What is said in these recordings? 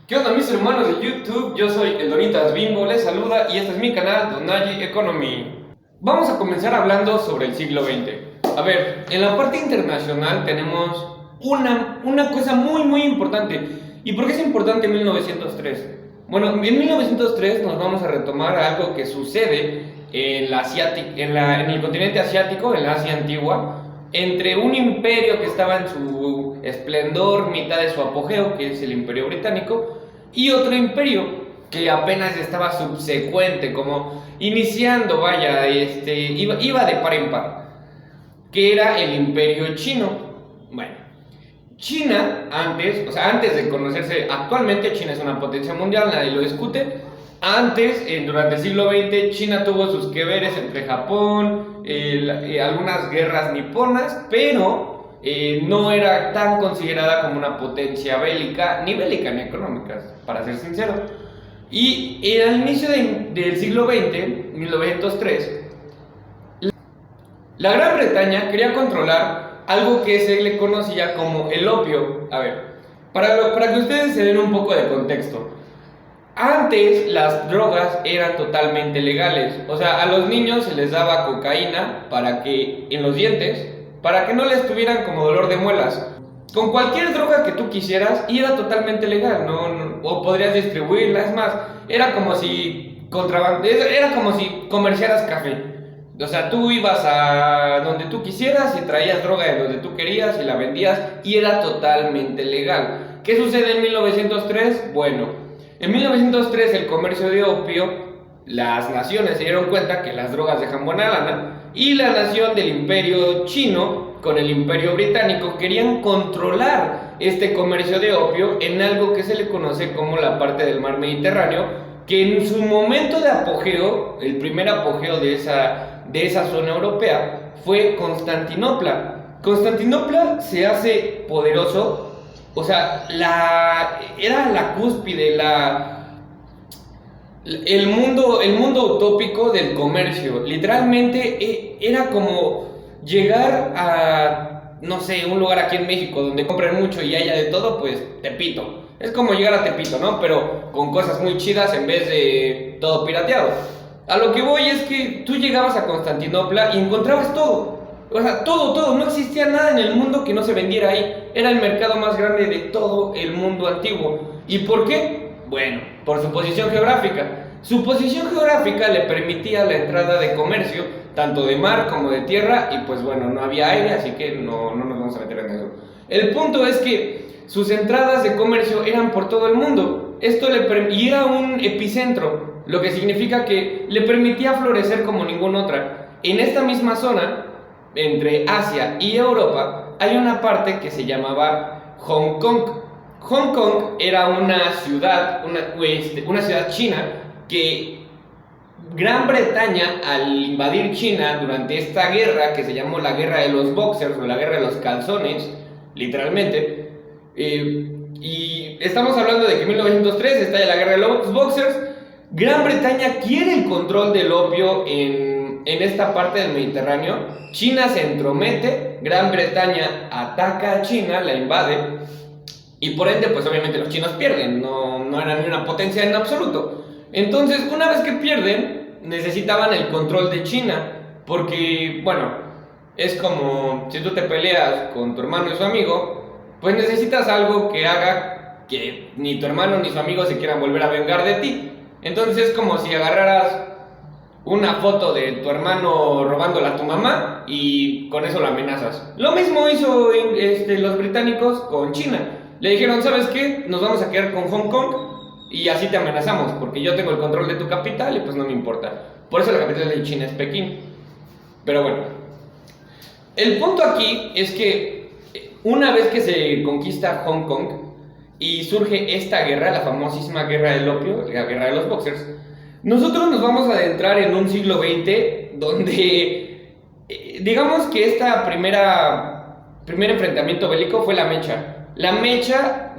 ¿Qué onda mis hermanos de YouTube? Yo soy el Donitas Bimbo, les saluda y este es mi canal Donaji Economy. Vamos a comenzar hablando sobre el siglo XX. A ver, en la parte internacional tenemos una cosa muy importante. ¿Y por qué es importante 1903? Bueno, en 1903 nos vamos a retomar a algo que sucede en el continente asiático, en la Asia antigua, entre un imperio que estaba en su esplendor, mitad de su apogeo, que es el Imperio Británico, y otro imperio que apenas estaba subsecuente, como iniciando, vaya, iba de par en par, que era el Imperio Chino. Bueno, China antes, o sea, antes de conocerse, actualmente China es una potencia mundial, nadie lo discute. Antes, durante el siglo XX, China tuvo sus que veres entre Japón, algunas guerras niponas, pero no era tan considerada como una potencia bélica, ni económica, para ser sincero. Y al inicio del siglo XX, 1903, la Gran Bretaña quería controlar algo que se le conocía como el opio. A ver, para que ustedes se den un poco de contexto. Antes las drogas eran totalmente legales, o sea, a los niños se les daba cocaína para que en los dientes, para que no les tuvieran como dolor de muelas, con cualquier droga que tú quisieras y era totalmente legal, o podrías distribuirla, es más, era como si era como si comerciaras café, o sea, tú ibas a donde tú quisieras y traías droga de donde tú querías y la vendías y era totalmente legal. ¿Qué sucede en 1903? Bueno, en 1903 el comercio de opio, las naciones se dieron cuenta que las drogas dejan buena lana y la nación del imperio chino con el imperio británico querían controlar este comercio de opio en algo que se le conoce como la parte del mar Mediterráneo, que en su momento de apogeo, el primer apogeo de esa zona europea fue Constantinopla. Constantinopla se hace poderoso. O sea, era la cúspide, el mundo utópico del comercio. Literalmente era como llegar a, no sé, un lugar aquí en México donde compran mucho y haya de todo, pues Tepito. Es como llegar a Tepito, ¿no? Pero con cosas muy chidas en vez de todo pirateado. A lo que voy es que tú llegabas a Constantinopla y encontrabas todo. O sea, todo, no existía nada en el mundo que no se vendiera ahí. Era el mercado más grande de todo el mundo antiguo. ¿Y por qué? Bueno, por su posición geográfica. Su posición geográfica le permitía la entrada de comercio, tanto de mar como de tierra, y pues bueno, no había aire, así que no nos vamos a meter en eso. El punto es que sus entradas de comercio eran por todo el mundo. Y era un epicentro, lo que significa que le permitía florecer como ninguna otra. En esta misma zona, entre Asia y Europa, hay una parte que se llamaba Hong Kong. Hong Kong era una ciudad china que Gran Bretaña, al invadir China durante esta guerra que se llamó la guerra de los boxers o la guerra de los calzones, literalmente, y estamos hablando de que en 1903 estalla la guerra de los boxers. Gran Bretaña quiere el control del opio en esta parte del Mediterráneo. China se entromete, Gran Bretaña ataca a China, la invade, y por ende, pues obviamente los chinos pierden, no eran ni una potencia en absoluto. Entonces, una vez que pierden, necesitaban el control de China, porque, bueno, es como si tú te peleas con tu hermano y su amigo, pues necesitas algo que haga que ni tu hermano ni su amigo se quieran volver a vengar de ti. Entonces es como si agarraras una foto de tu hermano robándola a tu mamá y con eso lo amenazas. Lo mismo hizo los británicos con China. Le dijeron, ¿sabes qué? Nos vamos a quedar con Hong Kong y así te amenazamos, porque yo tengo el control de tu capital y pues no me importa. Por eso la capital de China es Pekín. Pero bueno, el punto aquí es que una vez que se conquista Hong Kong y surge esta guerra, la famosísima guerra del opio, la guerra de los boxers, nosotros nos vamos a adentrar en un siglo XX donde, digamos que esta primer enfrentamiento bélico fue la mecha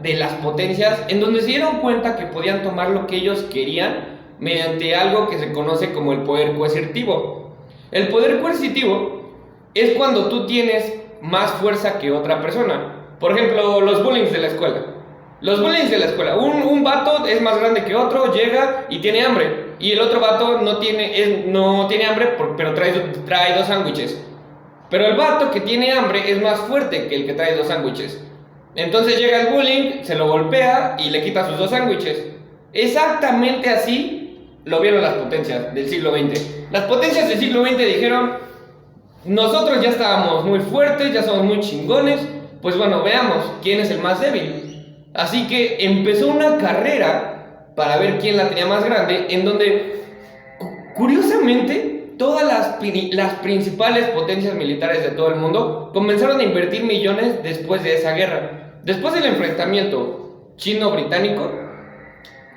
de las potencias, en donde se dieron cuenta que podían tomar lo que ellos querían mediante algo que se conoce como el poder coercitivo. El poder coercitivo es cuando tú tienes más fuerza que otra persona. Por ejemplo, los bullies de la escuela. Los bullying de la escuela. Un vato es más grande que otro, llega y tiene hambre. Y el otro vato no tiene hambre, pero trae dos sándwiches. Pero el vato que tiene hambre es más fuerte que el que trae dos sándwiches. Entonces llega el bullying, se lo golpea y le quita sus dos sándwiches. Exactamente así lo vieron las potencias del siglo XX. Las potencias del siglo XX dijeron: nosotros ya estábamos muy fuertes, ya somos muy chingones, pues bueno, veamos quién es el más débil. Así que empezó una carrera para ver quién la tenía más grande, en donde, curiosamente, todas las principales potencias militares de todo el mundo comenzaron a invertir millones después de esa guerra. Después del enfrentamiento chino-británico,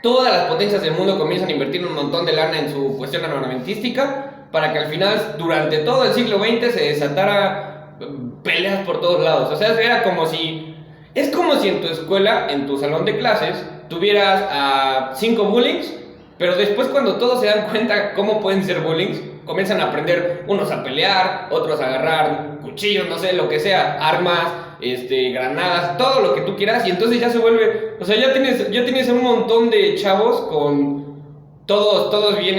todas las potencias del mundo comienzan a invertir un montón de lana en su cuestión armamentística para que al final, durante todo el siglo XX, se desatara peleas por todos lados. O sea, era como si... Es como si en tu escuela, en tu salón de clases, tuvieras a 5 bullings, pero después cuando todos se dan cuenta cómo pueden ser bullings, comienzan a aprender unos a pelear, otros a agarrar cuchillos, no sé, lo que sea, armas, granadas, todo lo que tú quieras, y entonces ya se vuelve... O sea, ya tienes un montón de chavos con... Todos bien,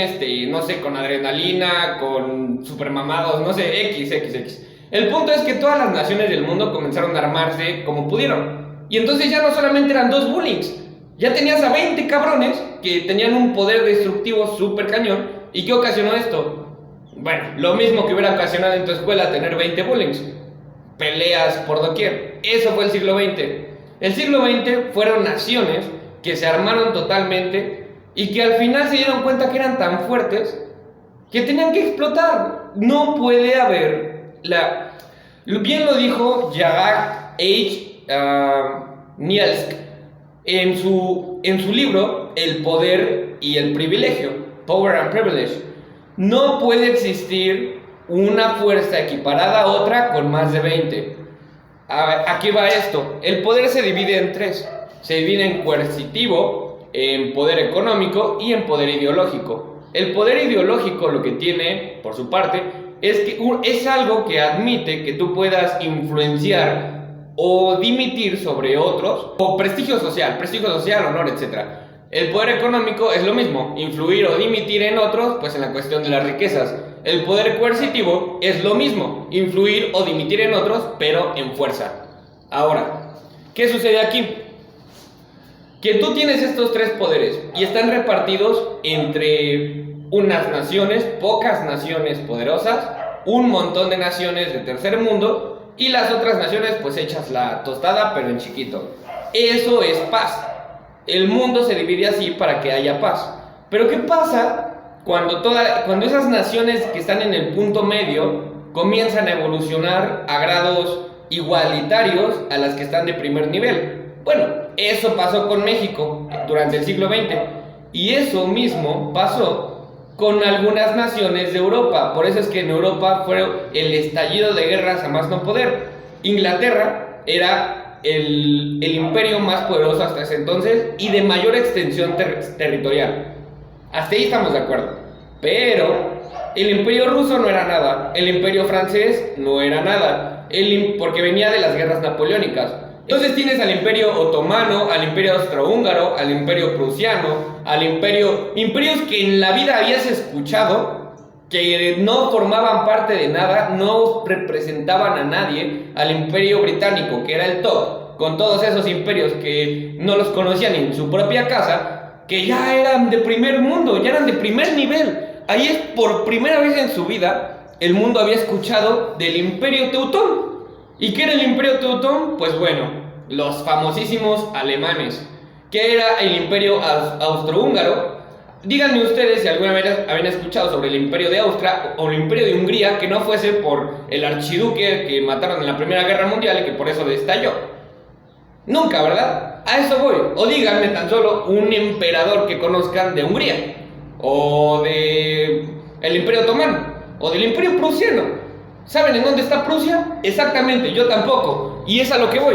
no sé, con adrenalina, con super mamados, no sé, X. El punto es que todas las naciones del mundo comenzaron a armarse como pudieron. Y entonces ya no solamente eran 2 bullings, ya tenías a 20 cabrones que tenían un poder destructivo súper cañón. ¿Y qué ocasionó esto? Bueno, lo mismo que hubiera ocasionado en tu escuela tener 20 bullings. Peleas por doquier. Eso fue el siglo XX. El siglo XX fueron naciones que se armaron totalmente y que al final se dieron cuenta que eran tan fuertes que tenían que explotar. No puede haber... Bien lo dijo Jagat H. Nielsk en su libro El poder y el privilegio, Power and Privilege. No puede existir una fuerza equiparada a otra con más de 20. Aquí va esto. El poder se divide en 3. Se divide en coercitivo, en poder económico y en poder ideológico. El poder ideológico lo que tiene, por su parte, es que es algo que admite que tú puedas influenciar o dimitir sobre otros, o prestigio social, honor, etc. El poder económico es lo mismo, influir o dimitir en otros, pues en la cuestión de las riquezas. El poder coercitivo es lo mismo, influir o dimitir en otros, pero en fuerza. Ahora, ¿qué sucede aquí? Que tú tienes estos 3 poderes y están repartidos entre unas naciones, pocas naciones poderosas, un montón de naciones de tercer mundo y las otras naciones pues echas la tostada pero en chiquito. Eso es paz. El mundo se divide así para que haya paz. Pero ¿qué pasa cuando esas naciones que están en el punto medio comienzan a evolucionar a grados igualitarios a las que están de primer nivel? Bueno, eso pasó con México durante el siglo XX y eso mismo pasó con algunas naciones de Europa. Por eso es que en Europa fue el estallido de guerras a más no poder. Inglaterra era el imperio más poderoso hasta ese entonces y de mayor extensión territorial. Hasta ahí estamos de acuerdo. Pero el imperio ruso no era nada, el imperio francés no era nada, porque venía de las guerras napoleónicas. Entonces tienes al imperio otomano, al imperio austrohúngaro, al imperio prusiano, imperios que en la vida habías escuchado, que no formaban parte de nada, no representaban a nadie, al imperio británico, que era el top, con todos esos imperios que no los conocían en su propia casa, que ya eran de primer mundo, ya eran de primer nivel. Ahí es por primera vez en su vida, el mundo había escuchado del imperio teutón. ¿Y qué era el imperio teutón? Pues bueno, los famosísimos alemanes. ¿Qué era el imperio austrohúngaro? Díganme ustedes si alguna vez habían escuchado sobre el imperio de Austria o el imperio de Hungría, que no fuese por el archiduque que mataron en la Primera Guerra Mundial y que por eso estalló. Nunca, ¿verdad? A eso voy. O díganme tan solo un emperador que conozcan de Hungría, o de el imperio otomano, o del imperio prusiano. ¿Saben en dónde está Prusia? Exactamente, yo tampoco. Y es a lo que voy.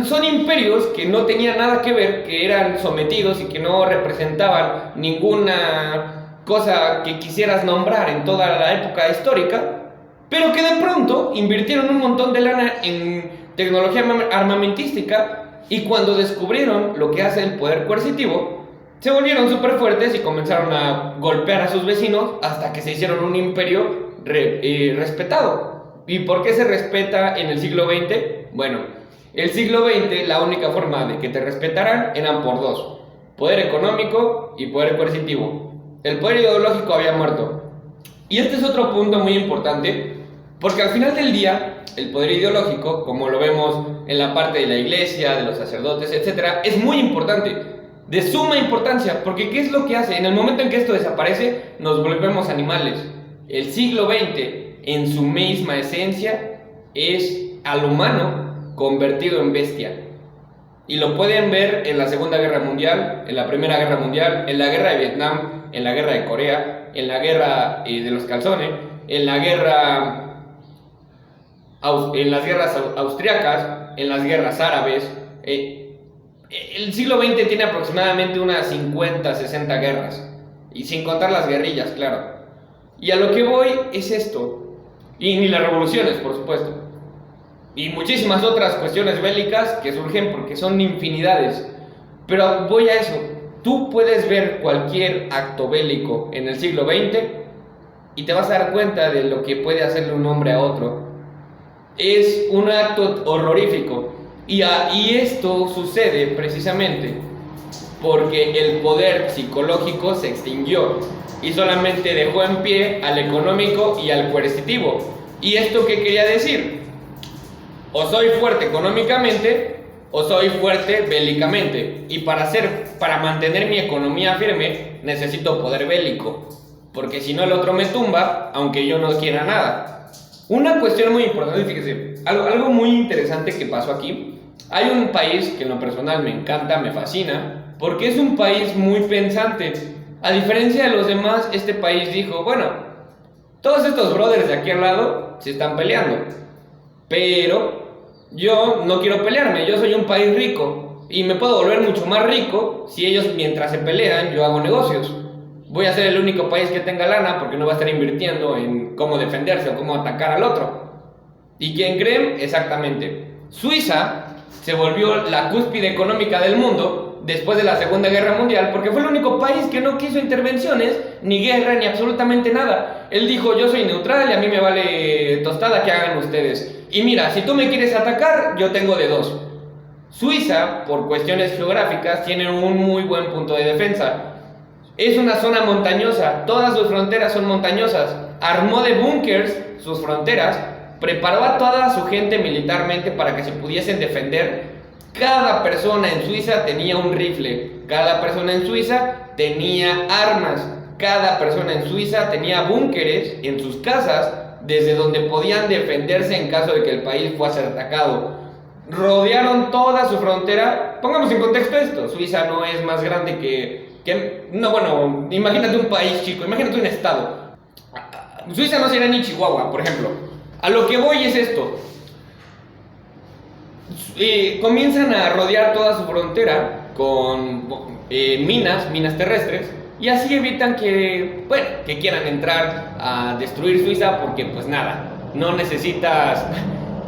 Son imperios que no tenían nada que ver, que eran sometidos y que no representaban ninguna cosa que quisieras nombrar en toda la época histórica, pero que de pronto invirtieron un montón de lana en tecnología armamentística Y cuando descubrieron lo que hace el poder coercitivo, se volvieron súper fuertes y comenzaron a golpear a sus vecinos hasta que se hicieron un imperio respetado. ¿Y por qué se respeta en el siglo XX? Bueno, el siglo XX la única forma de que te respetaran eran por dos: poder económico y poder coercitivo. El poder ideológico había muerto. Y este es otro punto muy importante, porque al final del día, el poder ideológico, como lo vemos en la parte de la iglesia, de los sacerdotes, etc., es muy importante, de suma importancia, porque ¿qué es lo que hace? En el momento en que esto desaparece, nos volvemos animales. El siglo XX, en su misma esencia, es al humano convertido en bestia. Y lo pueden ver en la Segunda Guerra Mundial, en la Primera Guerra Mundial, en la Guerra de Vietnam, en la Guerra de Corea, en la Guerra de los Calzones, en las guerras austriacas, en las guerras árabes. El siglo XX tiene aproximadamente unas 50, 60 guerras, y sin contar las guerrillas, claro. Y a lo que voy es esto, y ni las revoluciones, por supuesto, y muchísimas otras cuestiones bélicas que surgen porque son infinidades. Pero voy a eso. Tú puedes ver cualquier acto bélico en el siglo XX y te vas a dar cuenta de lo que puede hacerle un hombre a otro. Es un acto horrorífico. Y esto sucede precisamente porque el poder psicológico se extinguió y solamente dejó en pie al económico y al coercitivo. ¿Y esto qué quería decir? O soy fuerte económicamente o soy fuerte bélicamente. Y para mantener mi economía firme necesito poder bélico, porque si no el otro me tumba, aunque yo no quiera nada. Una cuestión muy importante, fíjese, algo muy interesante que pasó aquí. Hay un país que en lo personal me encanta, me fascina, porque es un país muy pensante. A diferencia de los demás, este país dijo, bueno, todos estos brothers de aquí al lado se están peleando, pero yo no quiero pelearme, yo soy un país rico y me puedo volver mucho más rico si ellos, mientras se pelean, yo hago negocios. Voy a ser el único país que tenga lana porque no va a estar invirtiendo en cómo defenderse o cómo atacar al otro. ¿Y quién creen? Exactamente. Suiza se volvió la cúspide económica del mundo después de la Segunda Guerra Mundial porque fue el único país que no quiso intervenciones, ni guerra, ni absolutamente nada. Él dijo, yo soy neutral y a mí me vale tostada que hagan ustedes. Y mira, si tú me quieres atacar, yo tengo de dos. Suiza, por cuestiones geográficas, tiene un muy buen punto de defensa. Es una zona montañosa, todas sus fronteras son montañosas. Armó de búnkers sus fronteras, preparó a toda su gente militarmente para que se pudiesen defender. Cada persona en Suiza tenía un rifle, cada persona en Suiza tenía armas, cada persona en Suiza tenía búnkeres en sus casas desde donde podían defenderse en caso de que el país fuese atacado. Rodearon toda su frontera. Pongamos en contexto esto: Suiza no es más grande no, bueno, imagínate un país chico, imagínate un estado. Suiza no será ni Chihuahua, por ejemplo. A lo que voy es esto: comienzan a rodear toda su frontera con minas terrestres, y así evitan que quieran entrar a destruir Suiza, porque pues nada, no necesitas.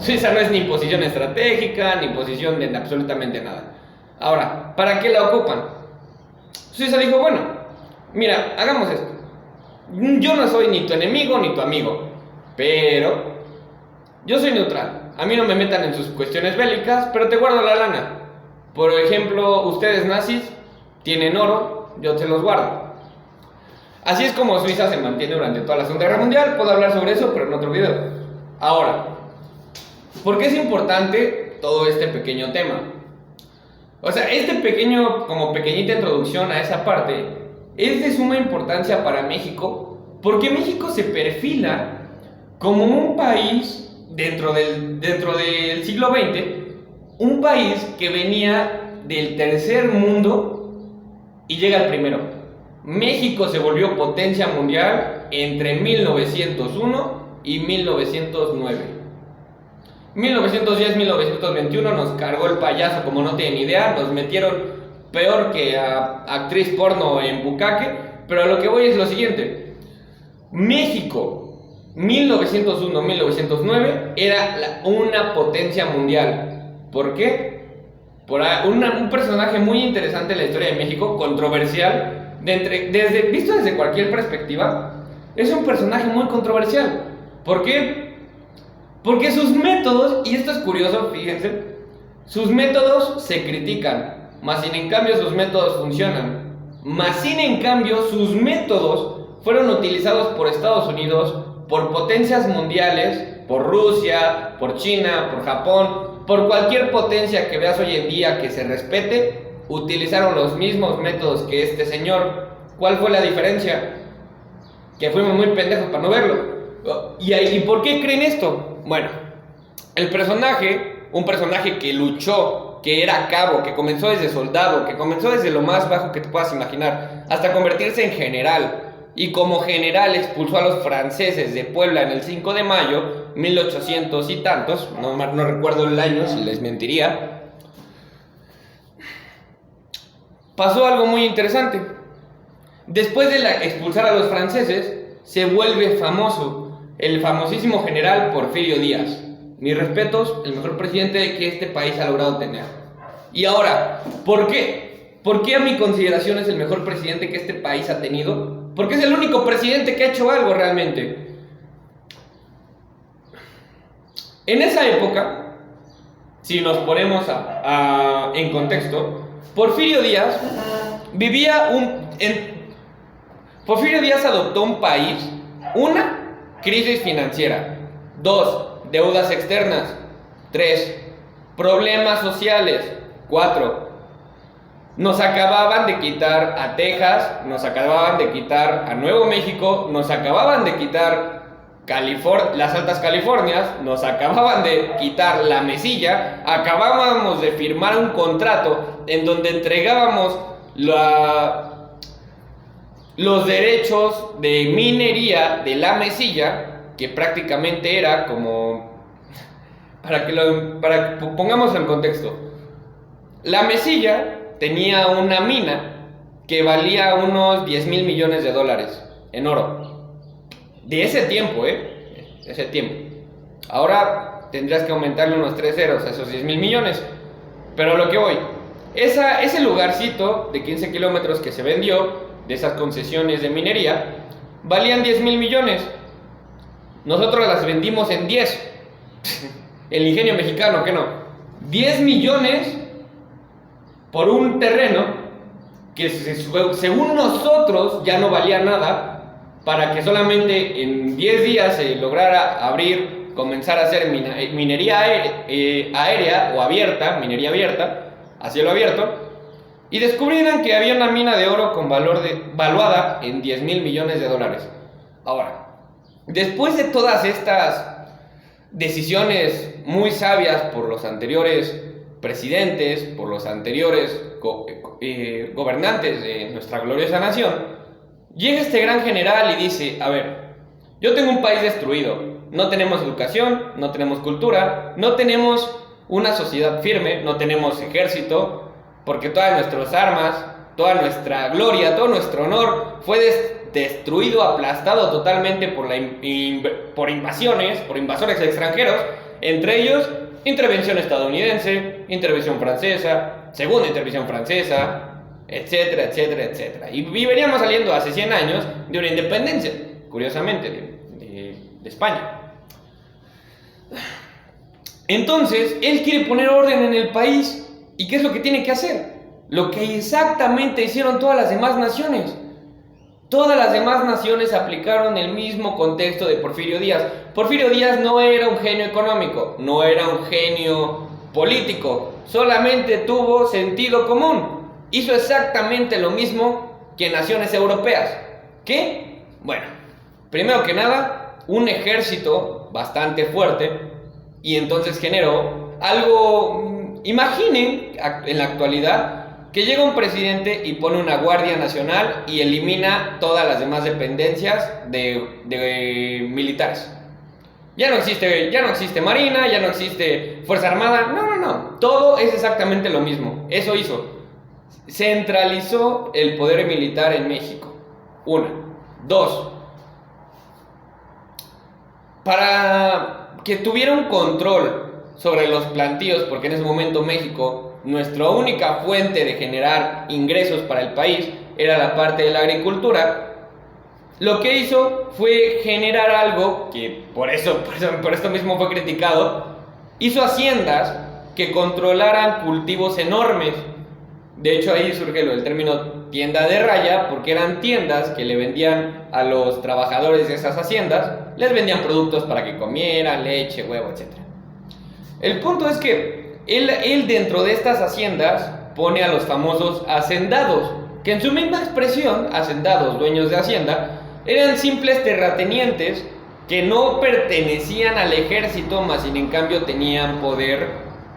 Suiza no es ni posición estratégica, ni posición de absolutamente nada. Ahora, ¿para qué la ocupan? Suiza dijo, bueno, mira, hagamos esto. Yo no soy ni tu enemigo ni tu amigo, pero yo soy neutral. A mí no me metan en sus cuestiones bélicas, pero te guardo la lana. Por ejemplo, ustedes nazis tienen oro, yo te los guardo. Así es como Suiza se mantiene durante toda la Segunda Guerra Mundial. Puedo hablar sobre eso, pero en otro video. Ahora, ¿por qué es importante todo este pequeño tema? O sea, como pequeñita introducción a esa parte, es de suma importancia para México, porque México se perfila como un país dentro del siglo XX, un país que venía del tercer mundo y llega al primero. México se volvió potencia mundial entre 1901 y 1909. 1910-1921 nos cargó el payaso como no tienen idea, nos metieron peor que a actriz porno en Bucaque. Pero a lo que voy es lo siguiente: México 1901-1909 era una potencia mundial. ¿Por qué? un personaje muy interesante en la historia de México, controversial, visto desde cualquier perspectiva, es un personaje muy controversial. ¿Por qué? Porque sus métodos, y esto es curioso, fíjense, sus métodos se critican, mas sin en cambio sus métodos funcionan. Mas sin en cambio sus métodos fueron utilizados por Estados Unidos, por potencias mundiales, por Rusia, por China, por Japón, por cualquier potencia que veas hoy en día que se respete, utilizaron los mismos métodos que este señor. ¿Cuál fue la diferencia? Que fuimos muy pendejos para no verlo. ¿Y por qué creen esto? Bueno, un personaje que luchó, que era cabo, que comenzó desde soldado, que comenzó desde lo más bajo que te puedas imaginar, hasta convertirse en general, y como general expulsó a los franceses de Puebla en el 5 de mayo, 1800 y tantos, no recuerdo el año, si les mentiría. Pasó algo muy interesante. Después de expulsar a los franceses, se vuelve famoso el famosísimo general Porfirio Díaz. Mis respetos, el mejor presidente que este país ha logrado tener. Y ahora, ¿por qué? ¿Por qué a mi consideración es el mejor presidente que este país ha tenido? Porque es el único presidente que ha hecho algo realmente. En esa época, si nos ponemos en contexto, Porfirio Díaz Porfirio Díaz adoptó un país, una, crisis financiera, 2, deudas externas, 3, problemas sociales, 4, nos acababan de quitar a Texas, nos acababan de quitar a Nuevo México, nos acababan de quitar las Altas Californias, nos acababan de quitar la Mesilla, acabábamos de firmar un contrato en donde entregábamos los derechos de minería de la Mesilla, que prácticamente era como, para que pongamos en contexto, la Mesilla tenía una mina que valía unos 10,000 millones de dólares en oro. De ese tiempo, ese tiempo. Ahora tendrías que aumentarle unos 3 ceros a esos 10,000 millones. Pero a lo que voy, ese lugarcito de 15 kilómetros que se vendió, de esas concesiones de minería, valían 10,000 millones. Nosotros las vendimos en 10. El ingenio mexicano, ¿qué no? 10 millones por un terreno que según nosotros ya no valía nada, para que solamente en 10 días se lograra comenzar a hacer minería aérea o abierta, minería abierta, a cielo abierto, y descubrieron que había una mina de oro valuada en 10,000 millones de dólares. Ahora, después de todas estas decisiones muy sabias por los anteriores presidentes, por los anteriores gobernantes de nuestra gloriosa nación, llega este gran general y dice: a ver, yo tengo un país destruido, no tenemos educación, no tenemos cultura, no tenemos una sociedad firme, no tenemos ejército, porque todas nuestras armas, toda nuestra gloria, todo nuestro honor fue destruido, aplastado totalmente por invasiones, por invasores extranjeros, entre ellos intervención estadounidense, intervención francesa, segunda intervención francesa, etcétera, etcétera, etcétera. Y veníamos saliendo hace 100 años de una independencia, curiosamente, de España. Entonces, él quiere poner orden en el país. ¿Y qué es lo que tiene que hacer? Lo que exactamente hicieron todas las demás naciones. Todas las demás naciones aplicaron el mismo contexto de Porfirio Díaz. Porfirio Díaz no era un genio económico, no era un genio político, solamente tuvo sentido común. Hizo exactamente lo mismo que naciones europeas. ¿Qué? Bueno, primero que nada, un ejército bastante fuerte, y entonces generó algo. Imaginen en la actualidad que llega un presidente y pone una Guardia Nacional y elimina todas las demás dependencias de militares. Ya no existe Marina, ya no existe Fuerza Armada. No. Todo es exactamente lo mismo. Eso hizo. Centralizó el poder militar en México. 1. 2. Para que tuviera un control sobre los plantíos, porque en ese momento México nuestra única fuente de generar ingresos para el país era la parte de la agricultura, lo que hizo fue generar algo que por esto mismo fue criticado. Hizo haciendas que controlaran cultivos enormes. De hecho, ahí surge el término tienda de raya, porque eran tiendas que le vendían a los trabajadores de esas haciendas, les vendían productos para que comieran, leche, huevo, etc. El punto es que él dentro de estas haciendas pone a los famosos hacendados, que en su misma expresión, hacendados, dueños de hacienda, eran simples terratenientes que no pertenecían al ejército, mas sin en cambio tenían poder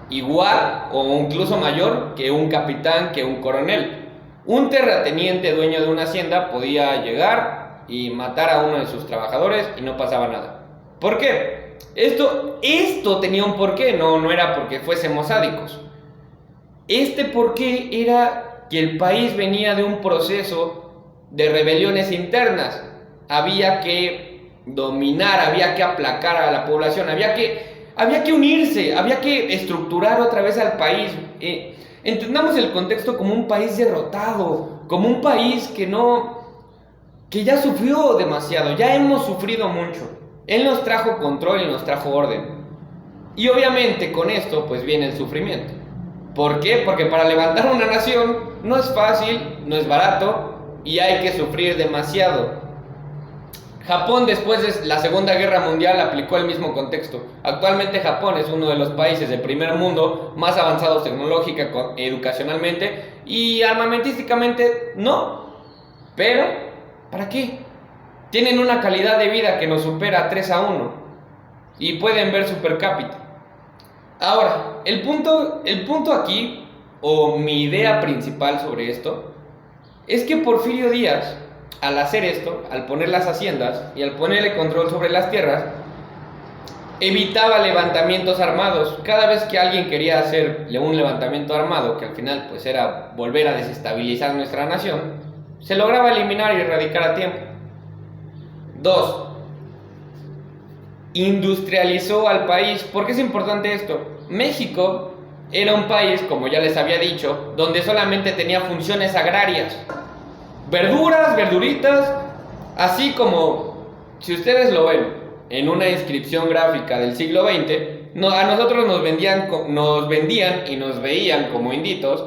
igual o incluso mayor que un capitán, que un coronel. Un terrateniente dueño de una hacienda podía llegar y matar a uno de sus trabajadores y no pasaba nada. ¿Por qué? Esto tenía un porqué, no era porque fuésemos sádicos. Este porqué era que el país venía de un proceso de rebeliones internas. Había que dominar, había que aplacar a la población, había que unirse, había que estructurar otra vez al país. Entendamos el contexto como un país derrotado, como un país que ya sufrió demasiado, ya hemos sufrido mucho. Él nos trajo control y nos trajo orden. Y obviamente con esto pues viene el sufrimiento. ¿Por qué? Porque para levantar una nación no es fácil, no es barato y hay que sufrir demasiado. Japón, después de la Segunda Guerra Mundial, aplicó el mismo contexto. Actualmente Japón es uno de los países del primer mundo más avanzados tecnológica, educacionalmente y armamentísticamente no. Pero, ¿para qué? Tienen una calidad de vida que nos supera 3-1 y pueden ver su per cápita. Ahora, el punto aquí, o mi idea principal sobre esto, es que Porfirio Díaz, al hacer esto, al poner las haciendas y al ponerle control sobre las tierras, evitaba levantamientos armados. Cada vez que alguien quería hacerle un levantamiento armado, que al final pues era volver a desestabilizar nuestra nación, se lograba eliminar y erradicar a tiempo. 2. Industrializó al país. ¿Por qué es importante esto? México era un país, como ya les había dicho, donde solamente tenía funciones agrarias. Verduras, verduritas, así como si ustedes lo ven en una inscripción gráfica del siglo XX, a nosotros nos vendían y nos veían como inditos,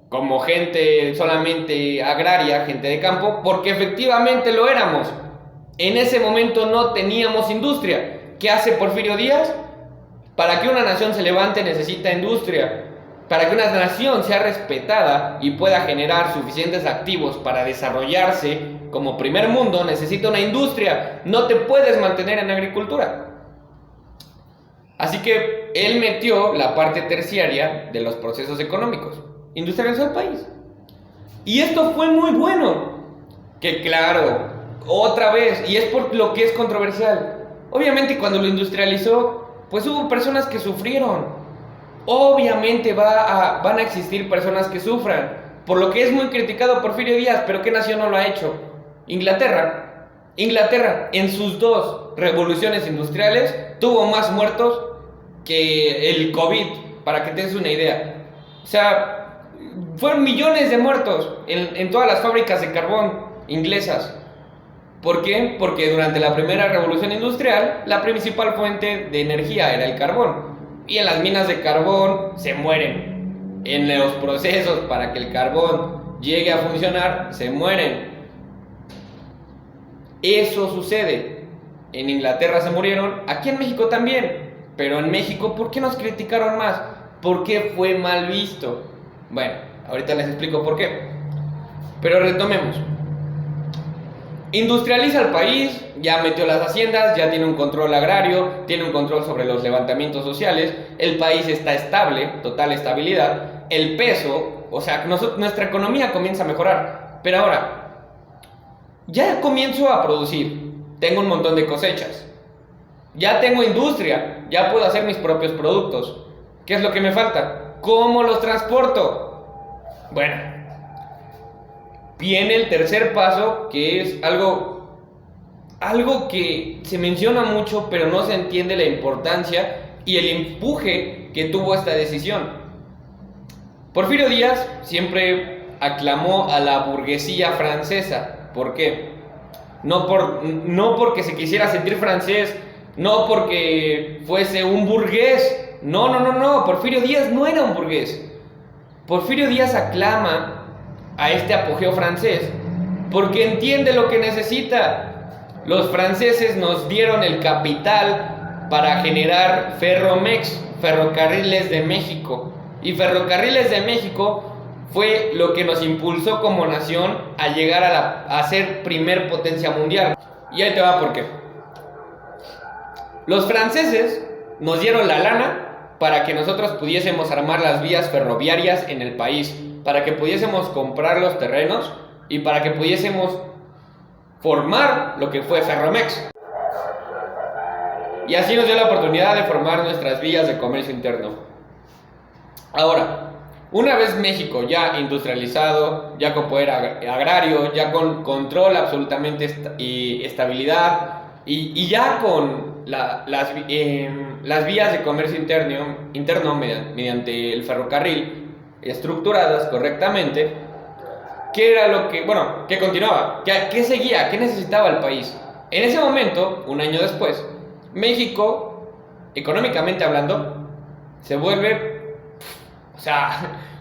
como gente solamente agraria, gente de campo, porque efectivamente lo éramos. En ese momento no teníamos industria. ¿Qué hace Porfirio Díaz? Para que una nación se levante necesita industria. Para que una nación sea respetada y pueda generar suficientes activos para desarrollarse como primer mundo, necesita una industria. No te puedes mantener en agricultura. Así que él metió la parte terciaria de los procesos económicos. Industrializó el país. Y esto fue muy bueno. Que claro, otra vez, y es por lo que es controversial. Obviamente cuando lo industrializó, pues hubo personas que sufrieron. Obviamente van a existir personas que sufran, por lo que es muy criticado Porfirio Díaz, pero ¿qué nación no lo ha hecho? Inglaterra. Inglaterra, en sus 2 revoluciones industriales, tuvo más muertos que el COVID, para que te des una idea. O sea, fueron millones de muertos en todas las fábricas de carbón inglesas. ¿Por qué? Porque durante la primera revolución industrial, la principal fuente de energía era el carbón. Y en las minas de carbón se mueren. En los procesos para que el carbón llegue a funcionar, se mueren. Eso sucede. En Inglaterra se murieron, aquí en México también. Pero en México, ¿por qué nos criticaron más? ¿Por qué fue mal visto? Bueno, ahorita les explico por qué. Pero retomemos. Industrializa el país, ya metió las haciendas, ya tiene un control agrario, tiene un control sobre los levantamientos sociales, el país está estable, total estabilidad, el peso, o sea, nuestra economía comienza a mejorar. Pero ahora, ya comienzo a producir, tengo un montón de cosechas, ya tengo industria, ya puedo hacer mis propios productos. ¿Qué es lo que me falta? ¿Cómo los transporto? Bueno, viene el tercer paso, que es algo que se menciona mucho, pero no se entiende la importancia y el empuje que tuvo esta decisión. Porfirio Díaz siempre aclamó a la burguesía francesa. ¿Por qué? No porque se quisiera sentir francés, no porque fuese un burgués. No. Porfirio Díaz no era un burgués. Porfirio Díaz aclama a este apogeo francés porque entiende lo que necesita. Los franceses nos dieron el capital para generar Ferromex, Ferrocarriles de México. Y Ferrocarriles de México fue lo que nos impulsó como nación a llegar a ser primer potencia mundial. Y ahí te va por qué. Los franceses nos dieron la lana para que nosotros pudiésemos armar las vías ferroviarias en el país, para que pudiésemos comprar los terrenos y para que pudiésemos formar lo que fue Ferromex. Y así nos dio la oportunidad de formar nuestras vías de comercio interno. Ahora, una vez México ya industrializado, ya con poder agrario, ya con control absolutamente y estabilidad, y ya con las vías de comercio interno mediante el ferrocarril estructuradas correctamente, ¿qué era lo que, bueno, qué continuaba? ¿Qué seguía? ¿Qué necesitaba el país? En ese momento, un año después, México, económicamente hablando, se vuelve,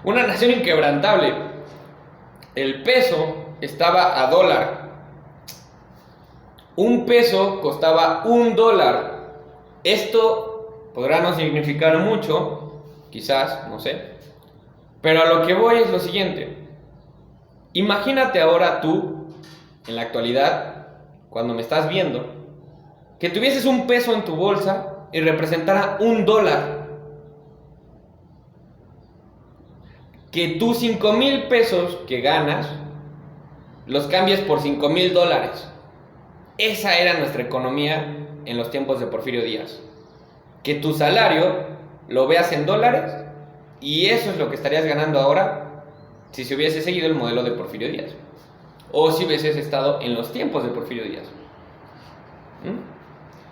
una nación inquebrantable. El peso estaba a dólar. Un peso costaba $1. Esto podrá no significar mucho, quizás, no sé. Pero a lo que voy es lo siguiente. Imagínate ahora tú, en la actualidad, cuando me estás viendo, que tuvieses un peso en tu bolsa y representara $1. Que tus 5,000 pesos que ganas los cambies por $5,000. Esa era nuestra economía en los tiempos de Porfirio Díaz. Que tu salario lo veas en dólares y eso es lo que estarías ganando ahora si se hubiese seguido el modelo de Porfirio Díaz o si hubieses estado en los tiempos de Porfirio Díaz.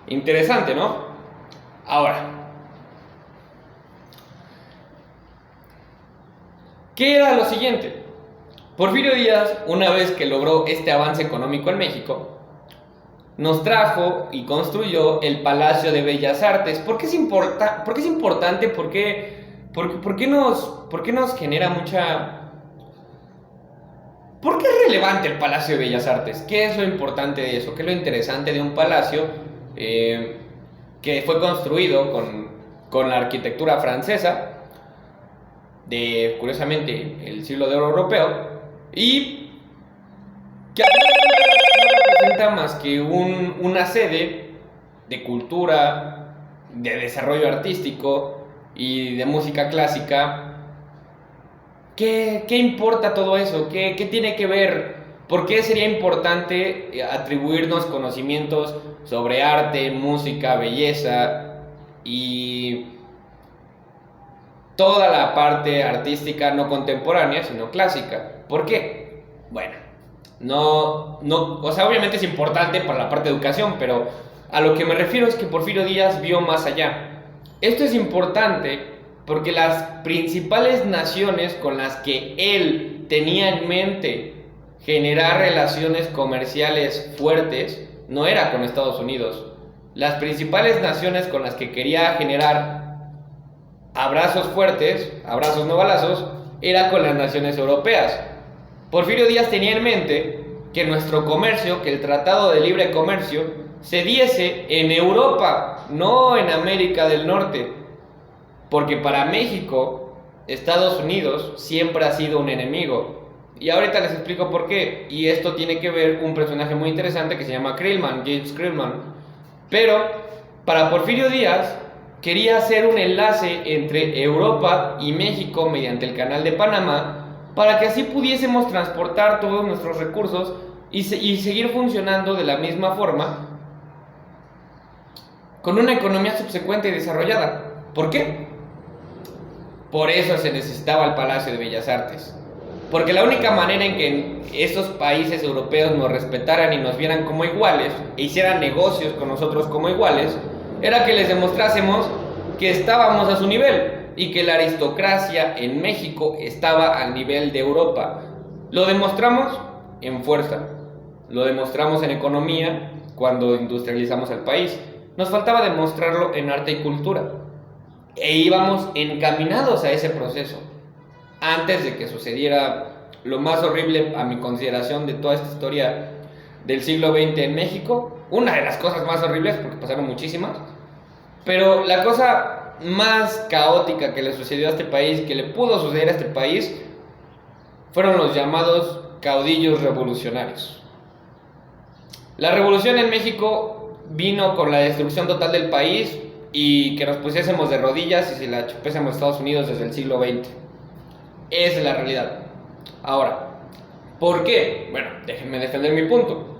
Interesante, ¿no? Ahora, ¿qué era lo siguiente? Porfirio Díaz, una vez que logró este avance económico en México, nos trajo y construyó el Palacio de Bellas Artes. ¿Por qué es importante? ¿Por qué nos genera mucha... ¿Por qué es relevante el Palacio de Bellas Artes? ¿Qué es lo importante de eso? ¿Qué es lo interesante de un palacio que fue construido con la arquitectura francesa? Curiosamente, el siglo de oro europeo, y que no representa más que una sede de cultura, de desarrollo artístico y de música clásica. ¿Qué importa todo eso? ¿Qué tiene que ver? ¿Por qué sería importante atribuirnos conocimientos sobre arte, música, belleza y toda la parte artística no contemporánea, sino clásica? ¿Por qué? Bueno, obviamente es importante para la parte de educación, pero a lo que me refiero es que Porfirio Díaz vio más allá. Esto es importante porque las principales naciones con las que él tenía en mente generar relaciones comerciales fuertes no era con Estados Unidos. Las principales naciones con las que quería generar abrazos fuertes, abrazos no balazos, era con las naciones europeas. Porfirio Díaz tenía en mente que nuestro comercio, que el Tratado de Libre Comercio, se diese en Europa, no en América del Norte. Porque para México, Estados Unidos siempre ha sido un enemigo. Y ahorita les explico por qué. Y esto tiene que ver un personaje muy interesante que se llama Krillman, James Krillman. Pero para Porfirio Díaz quería hacer un enlace entre Europa y México mediante el Canal de Panamá para que así pudiésemos transportar todos nuestros recursos y seguir funcionando de la misma forma con una economía subsecuente y desarrollada. ¿Por qué? Por eso se necesitaba el Palacio de Bellas Artes. Porque la única manera en que esos países europeos nos respetaran y nos vieran como iguales e hicieran negocios con nosotros como iguales era que les demostrásemos que estábamos a su nivel. y que la aristocracia en México estaba al nivel de Europa. Lo demostramos en fuerza, lo demostramos en economía cuando industrializamos el país. Nos faltaba demostrarlo en arte y cultura. E íbamos encaminados a ese proceso. Antes de que sucediera lo más horrible, a mi consideración, de toda esta historia del siglo XX en México. Una de las cosas más horribles, porque pasaron muchísimas. Pero la cosa más caótica que le sucedió a este país, que le pudo suceder a este país, fueron los llamados caudillos revolucionarios. La revolución en México vino con la destrucción total del país y que nos pusiésemos de rodillas y se la chupésemos a Estados Unidos desde el siglo XX. Esa es la realidad. Ahora, ¿por qué? Bueno, déjenme defender mi punto.